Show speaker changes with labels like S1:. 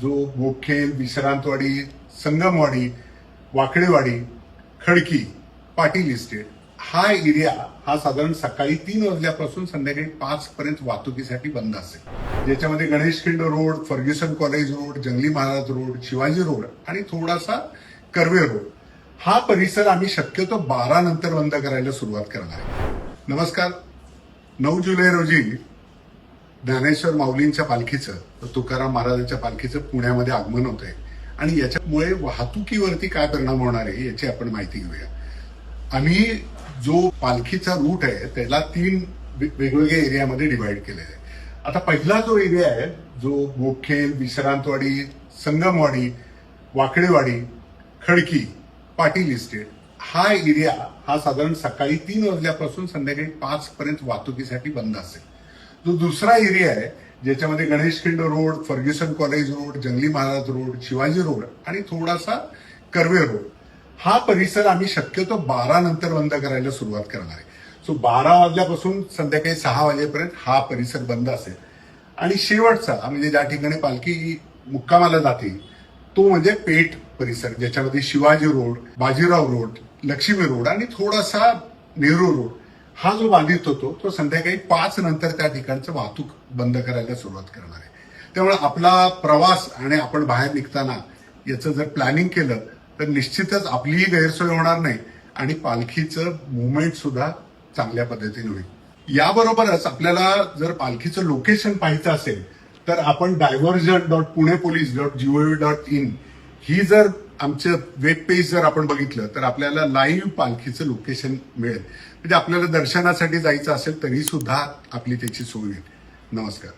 S1: जो गोखेल, विश्रांतवाडी, संगमवाडी, वाकडेवाडी, खडकी, पाटील इस्टेट हा एरिया हा साधारण सकाळी 3 वाजल्यापासून संध्याकाळी 5 पर्यंत वाहतुकीसाठी बंद असेल. ज्याच्यामध्ये Ganeshkhind road, Fergusson college road, Jangli Maharaj road, Shivaji road आणि थोडासा कर्वे रोड हा परिसर आम्ही शक्यतो 12 नंतर बंद करायला सुरुवात करणार आहे. नमस्कार. 9 जुलै रोजी ज्ञानेश्वर माऊलींच्या पालखीचं, तुकाराम महाराजांच्या पालखीचं पुण्यामध्ये आगमन होत आहे आणि याच्यामुळे वाहतुकीवरती काय परिणाम होणार आहे याची आपण माहिती घेऊया. आम्ही जो पालखीचा रूट आहे त्याला 3 वेगवेगळ्या एरियामध्ये डिवाइड केलेला आहे. आता पहिला जो एरिया आहे जो गोखेल, विश्रांतवाडी, संगमवाडी, वाकडेवाडी, खडकी, पाटील इस्टेट हा एरिया हा साधारण सकाळी 3 वाजल्यापासून संध्याकाळी 5 पर्यंत वाहतुकीसाठी बंद असेल. जो दुसरा एरिया आहे ज्याच्यामध्ये Ganeshkhind road, Fergusson college road, Jangli Maharaj road, Shivaji road आणि थोडासा कर्वे रोड हा परिसर आम्ही शक्यतो 12 नंतर बंद करायला सुरुवात करणार आहे. सो 12 वाजल्यापासून संध्याकाळी 6 वाजेपर्यंत हा परिसर बंद असेल. आणि शेवटचा म्हणजे ज्या ठिकाणी पालखी मुक्कामाला जाते तो म्हणजे पेठ परिसर, ज्याच्यामध्ये Shivaji road, Bajirao road, Lakshmi road आणि थोडासा नेहरू रोड हा जो बाधित होतो तो संध्याकाळी 5 नंतर त्या ठिकाणचं वाहतूक बंद करायला सुरुवात करणार आहे. त्यामुळे आपला प्रवास आणि आपण बाहेर निघताना याचं जर प्लॅनिंग केलं तर निश्चितच आपलीही गैरसोय होणार नाही आणि पालखीचं मुवमेंट सुद्धा चांगल्या पद्धतीने होईल. याबरोबरच आपल्याला जर पालखीचं लोकेशन पाहायचं असेल तर आपण diversion.punepolice.gov.in ही जर आमचं वेब पेज जर आपण बघितलं तर आपल्याला लाईव्ह पालखीचं लोकेशन मिळेल. म्हणजे आपल्याला दर्शनासाठी जायचं असेल तरी सुद्धा आपली त्याची सोय होईल. नमस्कार.